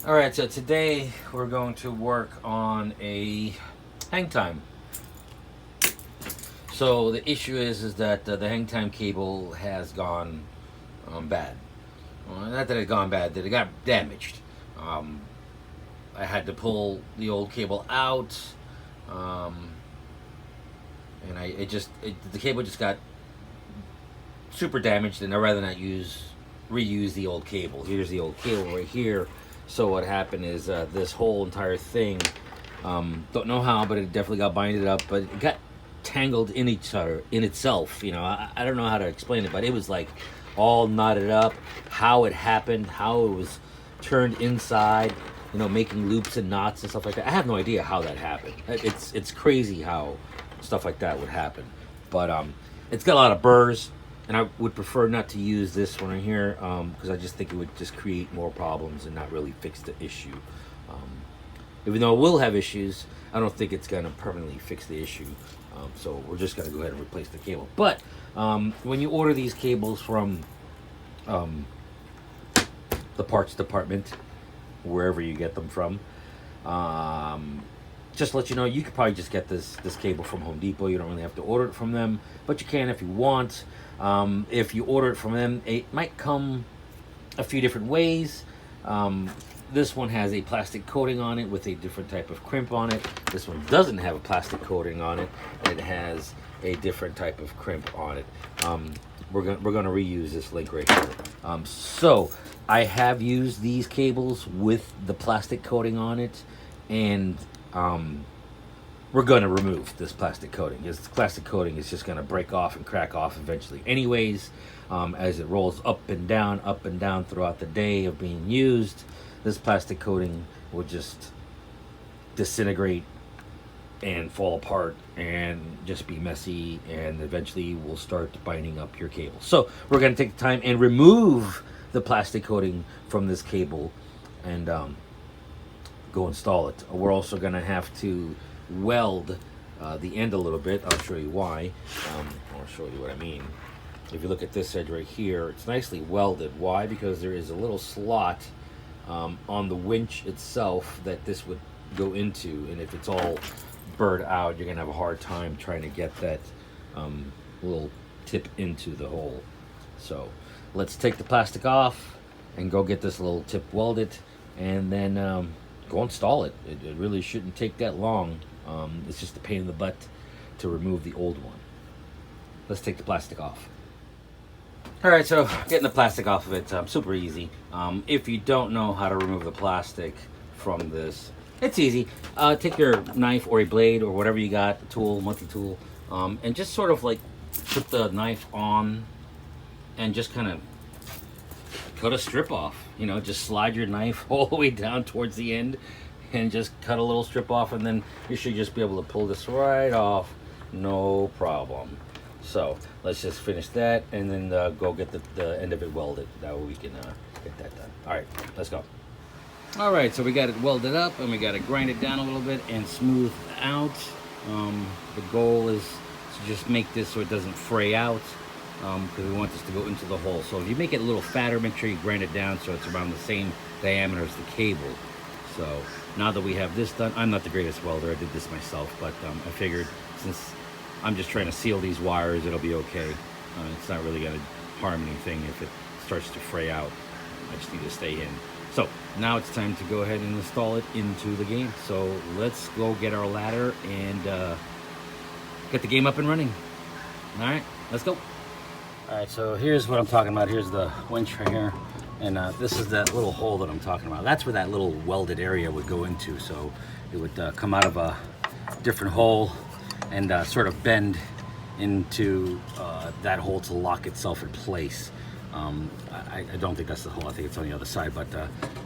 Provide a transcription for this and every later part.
All right, so today we're going to work on a hang time. So the issue is that the hang time cable has gone bad. Well, not that it gone bad, that it got damaged. Um, I had to pull the old cable out, and the cable just got super damaged, and I'd rather not reuse the old cable. Here's the old cable right here. So what happened is this whole entire thing, don't know how, but it definitely got binded up, but it got tangled in each other, in itself. I don't know how to explain it, but it was like all knotted up. How it happened, how it was turned inside, making loops and knots and stuff like that. I have no idea how that happened. It's crazy how stuff like that would happen. But it's got a lot of burrs, and I would prefer not to use this one right here because I just think it would just create more problems and not really fix the issue. Even though it will have issues, I don't think it's going to permanently fix the issue. So we're just going to go ahead and replace the cable. But when you order these cables from the parts department, wherever you get them from, just to let you know, you could probably just get this cable from Home Depot. You don't really have to order it from them, but you can if you want. If you order it from them, it might come a few different ways. This one has a plastic coating on it with a different type of crimp on it. This one doesn't have a plastic coating on it. It has a different type of crimp on it. We're gonna reuse this link right here. So I have used these cables with the plastic coating on it, and we're going to remove this plastic coating. This plastic coating is just going to break off and crack off eventually anyways, as it rolls up and down throughout the day of being used. This plastic coating will just disintegrate and fall apart and just be messy, and eventually will start binding up your cable. So we're going to take the time and remove the plastic coating from this cable and go install it. We're also going to have to weld the end a little bit. I'll show you why. I'll show you what I mean. If you look at this edge right here, it's nicely welded. Why? Because there is a little slot on the winch itself that this would go into, and if it's all burred out, you're gonna have a hard time trying to get that little tip into the hole. So let's take the plastic off and go get this little tip welded, and then go install it. It really shouldn't take that long. It's just a pain in the butt to remove the old one. Let's take the plastic off. All right, so getting the plastic off of it, super easy. If you don't know how to remove the plastic from this, it's easy. Take your knife or a blade or whatever you got, a tool, multi-tool, and just sort of like put the knife on and just kind of cut a strip off. Just slide your knife all the way down towards the end and just cut a little strip off, and then you should just be able to pull this right off, no problem. So let's just finish that and then go get the end of it welded. That way we can get that done. All right, let's go. All right, so we got it welded up, and we got to grind it down a little bit and smooth out. The goal is to just make this so it doesn't fray out, because we want this to go into the hole. So if you make it a little fatter, make sure you grind it down so it's around the same diameter as the cable. So now that we have this done, I'm not the greatest welder, I did this myself, but I figured since I'm just trying to seal these wires, it'll be okay. It's not really going to harm anything if it starts to fray out. I just need to stay in. So now it's time to go ahead and install it into the game. So let's go get our ladder and get the game up and running. All right, let's go. All right, so here's what I'm talking about. Here's the winch right here. And this is that little hole that I'm talking about. That's where that little welded area would go into. So it would come out of a different hole and sort of bend into that hole to lock itself in place. I don't think that's the hole. I think it's on the other side. But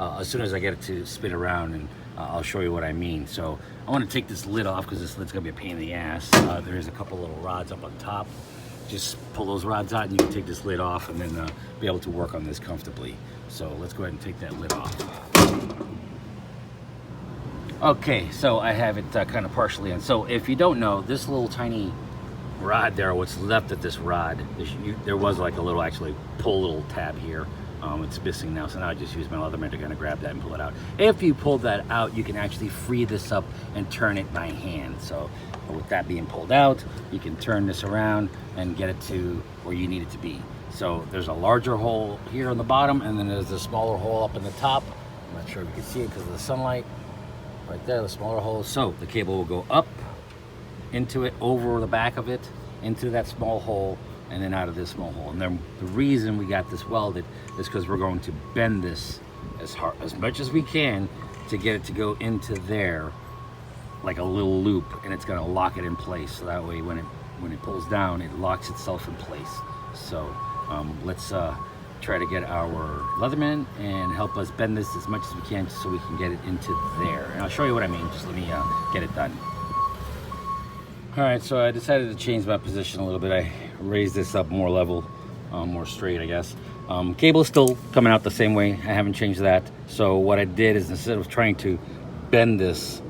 as soon as I get it to spin around, and I'll show you what I mean. So I want to take this lid off because this lid's going to be a pain in the ass. There's a couple little rods up on top. Just pull those rods out and you can take this lid off and then be able to work on this comfortably. So let's go ahead and take that lid off. Okay, so I have it kind of partially in. So if you don't know, this little tiny rod there, what's left of this rod, there was like a little actually pull little tab here. It's missing now, so now I just use my Leatherman to kind of grab that and pull it out. If you pull that out, you can actually free this up and turn it by hand. So with that being pulled out, you can turn this around and get it to where you need it to be. So there's a larger hole here on the bottom, and then there's a smaller hole up in the top. I'm not sure if you can see it because of the sunlight. Right there, the smaller hole. So the cable will go up into it, over the back of it, into that small hole, and then out of this small hole. And then the reason we got this welded is because we're going to bend this as much as we can to get it to go into there like a little loop, and it's going to lock it in place. So that way when it pulls down, it locks itself in place. So let's try to get our Leatherman and help us bend this as much as we can so we can get it into there. And I'll show you what I mean. Just let me get it done. All right, so I decided to change my position a little bit. I raised this up more level, more straight, I guess. Cable is still coming out the same way. I haven't changed that. So what I did is, instead of trying to bend this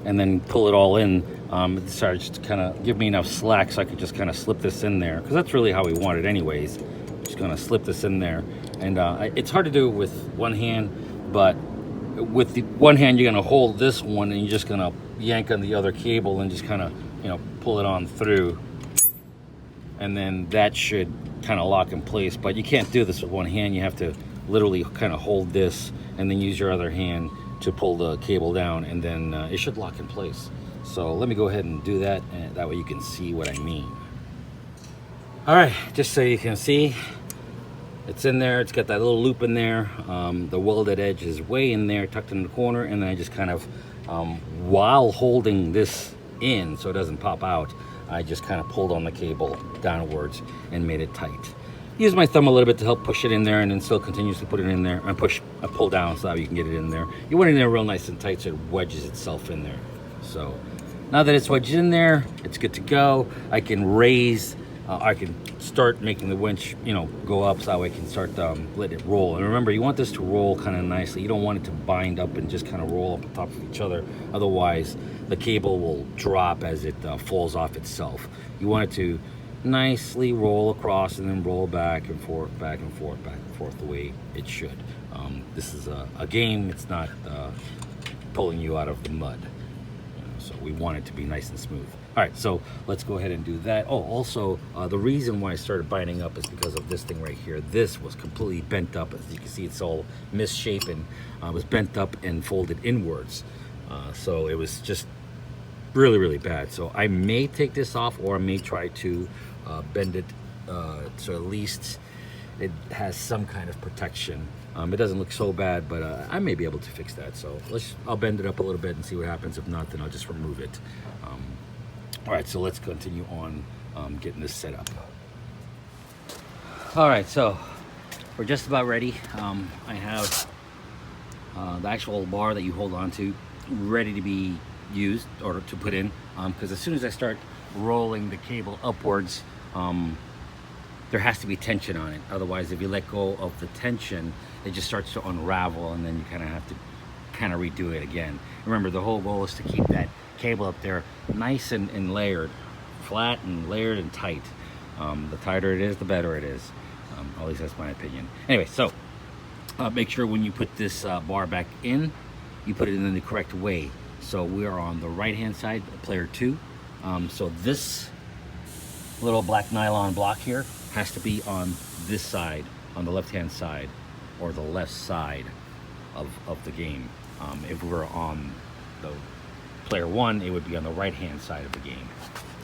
and then pull it all in, it decided just to kind of give me enough slack so I could just kind of slip this in there, because that's really how we want it anyways. Just gonna slip this in there. And it's hard to do it with one hand, but with the one hand you're gonna hold this one and you're just gonna yank on the other cable and just kind of, you know, pull it on through, and then that should kind of lock in place. But you can't do this with one hand. You have to literally kind of hold this and then use your other hand to pull the cable down, and then it should lock in place. So let me go ahead and do that, and that way you can see what I mean. All right, just so you can see, it's in there. It's got that little loop in there. The welded edge is way in there, tucked in the corner, and then I just kind of, while holding this in so it doesn't pop out, I just kind of pulled on the cable downwards and made it tight. Use my thumb a little bit to help push it in there, and then still continuously put it in there and pull down so that you can get it in there. You want it in there real nice and tight so it wedges itself in there. So now that it's wedged in there, it's good to go. I can raise, I can start making the winch, you know, go up so that way I can start letting it roll. And remember, you want this to roll kind of nicely. You don't want it to bind up and just kind of roll up on top of each other. Otherwise, the cable will drop as it falls off itself. You want it to nicely roll across and then roll back and forth, back and forth, back and forth, the way it should. This is a game. It's not pulling you out of the mud. So we want it to be nice and smooth. All right, so let's go ahead and do that. Oh, also, the reason why I started binding up is because of this thing right here. This was completely bent up. As you can see, it's all misshapen. It was bent up and folded inwards. So it was just really, really bad. So I may take this off, or I may try to bend it so at least it has some kind of protection. It doesn't look so bad, but I may be able to fix that. So I'll bend it up a little bit and see what happens. If not, then I'll just remove it. All right, so let's continue on getting this set up. All right, so we're just about ready. I have the actual bar that you hold on to ready to be used or to put in, because as soon as I start rolling the cable upwards, there has to be tension on it. Otherwise, if you let go of the tension, it just starts to unravel, and then you kind of have to kind of redo it again. Remember, the whole goal is to keep that cable up there nice and layered, flat and layered and tight. The tighter it is, the better it is. At least that's my opinion. Anyway, so make sure when you put this bar back in, you put it in the correct way. So we are on the right hand side, player 2. So this little black nylon block here has to be on this side, on the left hand side, or the left side of the game. If we're on the player 1, it would be on the right hand side of the game.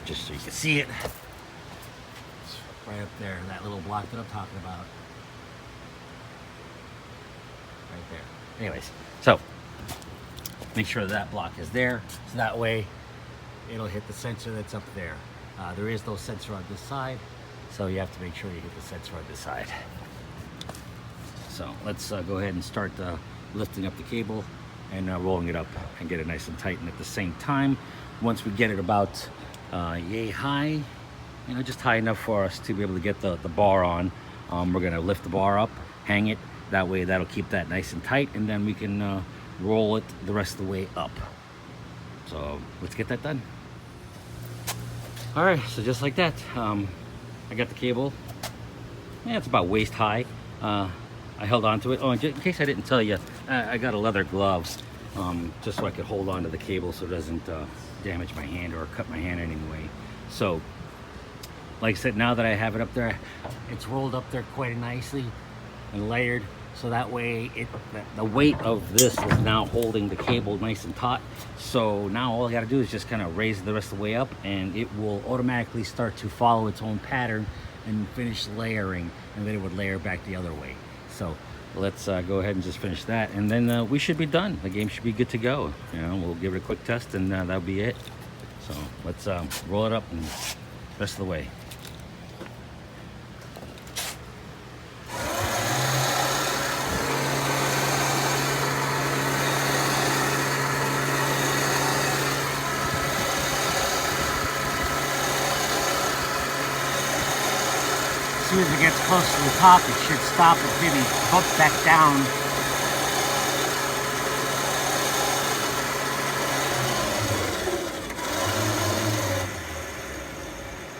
Just so you can see it. It's right up there, that little block that I'm talking about. Right there. Anyways, so make sure that block is there, so that way it'll hit the sensor that's up there. There is no sensor on this side, so you have to make sure you hit the sensor on this side. So let's go ahead and start lifting up the cable and rolling it up and get it nice and tight. And at the same time, once we get it about yay high, you know, just high enough for us to be able to get the bar on, we're gonna lift the bar up, hang it, that way that'll keep that nice and tight, and then we can roll it the rest of the way up. So let's get that done. All right, so just like that, I got the cable. Yeah, it's about waist high. I held on to it. Oh, and in case I didn't tell you, I got a leather glove, just so I could hold on to the cable so it doesn't damage my hand or cut my hand in any way. So, like I said, now that I have it up there, it's rolled up there quite nicely and layered. So that way, the weight of this is now holding the cable nice and taut. So now all I got to do is just kind of raise it the rest of the way up, and it will automatically start to follow its own pattern and finish layering, and then it would layer back the other way. So let's go ahead and just finish that, and then we should be done. The game should be good to go. You know, we'll give it a quick test, and that'll be it. So let's roll it up and rest of the way. As soon as it gets close to the top, it should stop and maybe bump back down.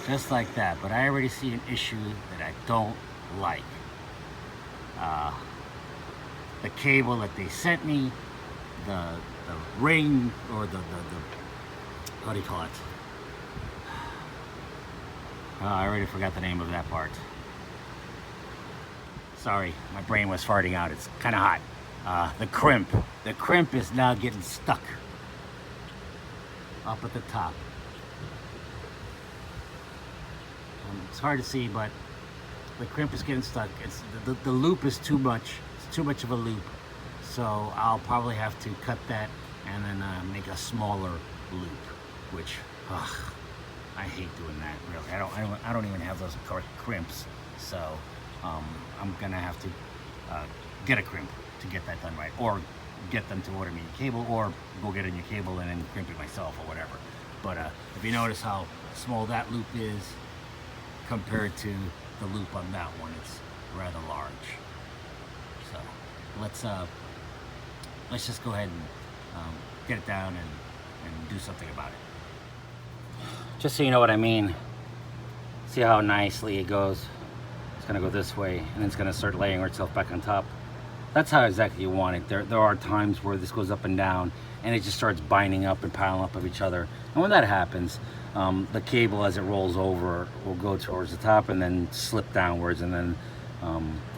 Just like that, but I already see an issue that I don't like. The cable that they sent me, the ring, or the what do you call it? I already forgot the name of that part. Sorry, my brain was farting out. It's kind of hot. The crimp. The crimp is now getting stuck up at the top. It's hard to see, but the crimp is getting stuck. It's the loop is too much. It's too much of a loop. So I'll probably have to cut that and then make a smaller loop, which I hate doing that. Really, I don't even have those crimps. So I'm gonna have to get a crimp to get that done right, or get them to order me a cable, or go get a new cable and then crimp it myself or whatever. But if you notice how small that loop is compared to the loop on that one, it's rather large. So let's just go ahead and get it down and do something about it. Just so you know what I mean, see how nicely it goes. It's gonna go this way, and then it's gonna start layering itself back on top. That's how exactly you want it. There are times where this goes up and down, and it just starts binding up and piling up of each other. And when that happens, the cable, as it rolls over, will go towards the top and then slip downwards, and then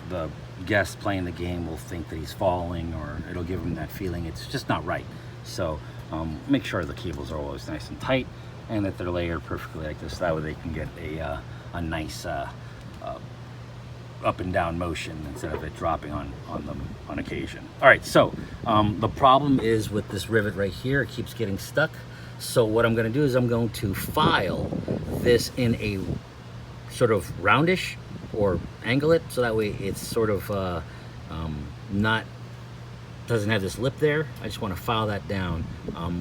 the guest playing the game will think that he's falling, or it'll give him that feeling. It's just not right. So make sure the cables are always nice and tight, and that they're layered perfectly like this. That way they can get a nice up and down motion instead of it dropping on them on occasion. All right, so the problem is with this rivet right here, it keeps getting stuck. So what I'm going to do is I'm going to file this in a sort of roundish, or angle it so that way it's sort of doesn't have this lip there. I just want to file that down.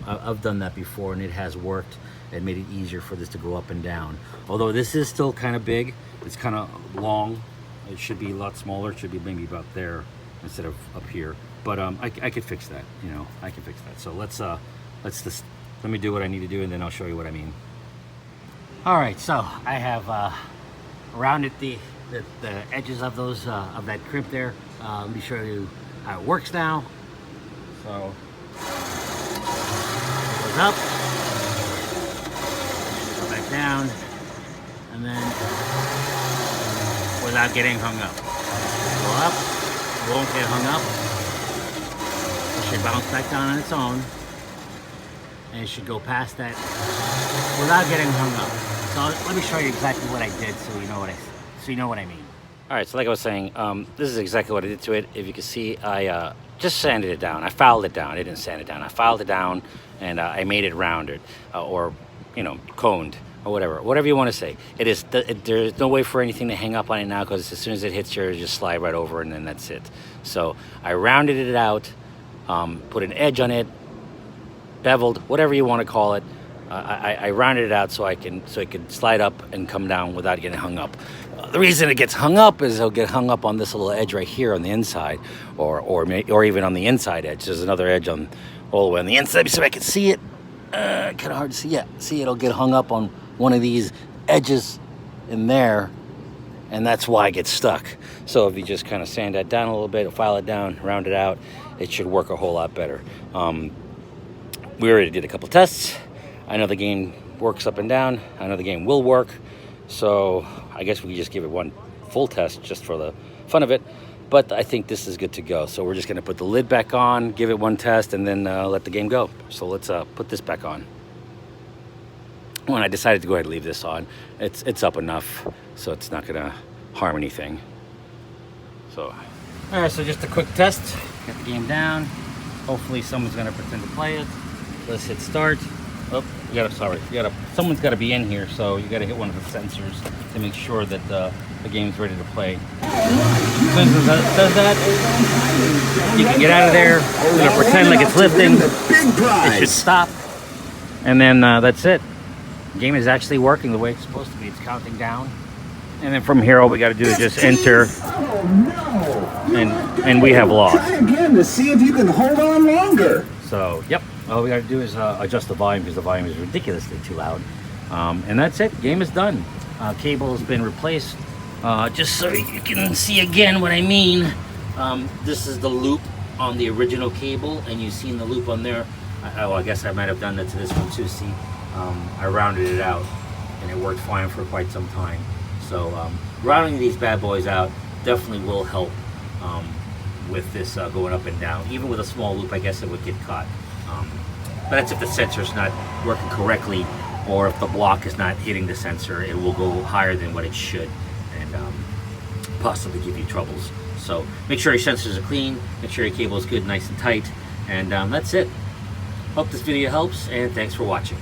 I've done that before and it has worked. It made it easier for this to go up and down. Although this is still kind of big, it's kind of long. It should be a lot smaller. It should be maybe about there instead of up here. But I could fix that. You know, I can fix that. So let me do what I need to do, and then I'll show you what I mean. All right, so I have rounded the edges of those of that crimp there. Let me show you how it works now. So it goes up, go back down, and then without getting hung up. Go up, won't get hung up. It should bounce back down on its own, and it should go past that without getting hung up. So let me show you exactly what I did, so you know what I mean. All right, so like I was saying, this is exactly what I did to it. If you can see, I just sanded it down. I filed it down. I didn't sand it down. I filed it down, and I made it rounded, or coned, or whatever you want to say. It is. There's no way for anything to hang up on it now, because as soon as it hits here, it just slide right over, and then that's it. So I rounded it out, put an edge on it, beveled, whatever you want to call it. I rounded it out so it could slide up and come down without getting hung up. The reason it gets hung up is it'll get hung up on this little edge right here on the inside, or even on the inside edge. There's another edge on all the way on the inside, so I can see it. Kind of hard to see. Yeah, see, it'll get hung up on one of these edges in there, and that's why it gets stuck. So if you just kind of sand that down a little bit, file it down, round it out, it should work a whole lot better. We already did a couple tests. I know the game works up and down. I know the game will work. So I guess we can just give it one full test just for the fun of it. But I think this is good to go. So we're just gonna put the lid back on, give it one test, and then let the game go. So let's put this back on. When I decided to go ahead and leave this on, it's up enough, so it's not gonna harm anything. So, all right, so just a quick test. Get the game down. Hopefully someone's gonna pretend to play it. Let's hit start. Oh, someone's gotta be in here, so you gotta hit one of the sensors to make sure that the game's ready to play. As soon as it says that, you can get out of there. We're gonna pretend like it's lifting. It should stop. And then that's it. The game is actually working the way it's supposed to be. It's counting down. And then from here, all we got to do is just enter. And we have lost. Try again to see if you can hold on longer. So, yep. All we got to do is adjust the volume because the volume is ridiculously too loud. And that's it. Game is done. Cable has been replaced. Just so you can see again what I mean. This is the loop on the original cable, and you've seen the loop on there. I guess I might have done that to this one too. See, I rounded it out, and it worked fine for quite some time. So rounding these bad boys out definitely will help with this going up and down. Even with a small loop, I guess it would get caught. But that's if the sensor's not working correctly, or if the block is not hitting the sensor, it will go higher than what it should, and possibly give you troubles. So make sure your sensors are clean, make sure your cable is good, nice and tight, and that's it. Hope this video helps, and thanks for watching.